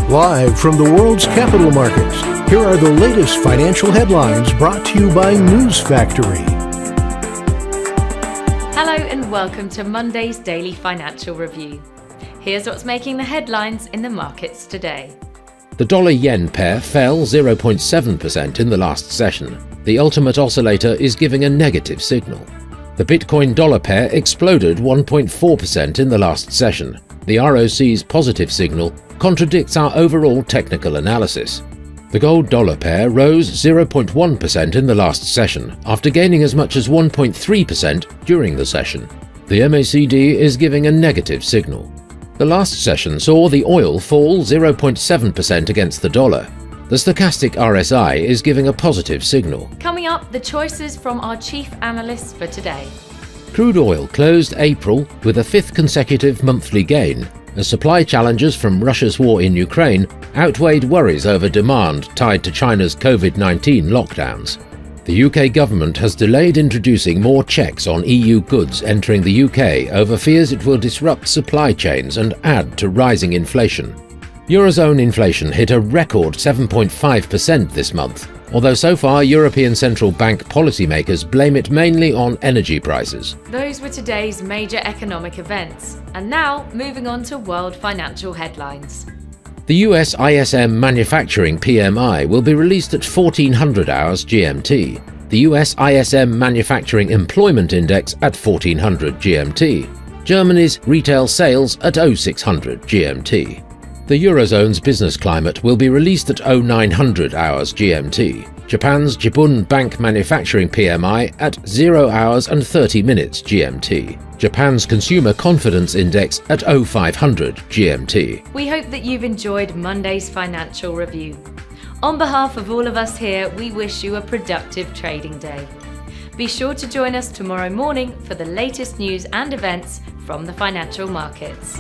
Live from the world's capital markets, here are the latest financial headlines brought to you by News Factory. Hello and welcome to Monday's Daily Financial Review. Here's what's making the headlines in the markets today. The dollar-yen pair fell 0.7% in the last session. The ultimate oscillator is giving a negative signal. The Bitcoin-dollar pair exploded 1.4% in the last session. The ROC's positive signal contradicts our overall technical analysis. The gold-dollar pair rose 0.1% in the last session, after gaining as much as 1.3% during the session. The MACD is giving a negative signal. The last session saw the oil fall 0.7% against the dollar. The stochastic RSI is giving a positive signal. Coming up, the choices from our chief analysts for today. Crude oil closed April with a fifth consecutive monthly gain, as supply challenges from Russia's war in Ukraine outweighed worries over demand tied to China's COVID-19 lockdowns. The UK government has delayed introducing more checks on EU goods entering the UK over fears it will disrupt supply chains and add to rising inflation. Eurozone inflation hit a record 7.5% this month, although so far European Central Bank policymakers blame it mainly on energy prices. Those were today's major economic events. And now, moving on to world financial headlines. The US ISM Manufacturing PMI will be released at 1400 hours GMT, the US ISM Manufacturing Employment Index at 1400 GMT, Germany's retail sales at 0600 GMT. The Eurozone's business climate will be released at 0900 hours GMT, Japan's Jibun Bank Manufacturing PMI at 0 hours and 30 minutes GMT, Japan's Consumer Confidence Index at 0500 GMT. We hope that you've enjoyed Monday's financial review. On behalf of all of us here, we wish you a productive trading day. Be sure to join us tomorrow morning for the latest news and events from the financial markets.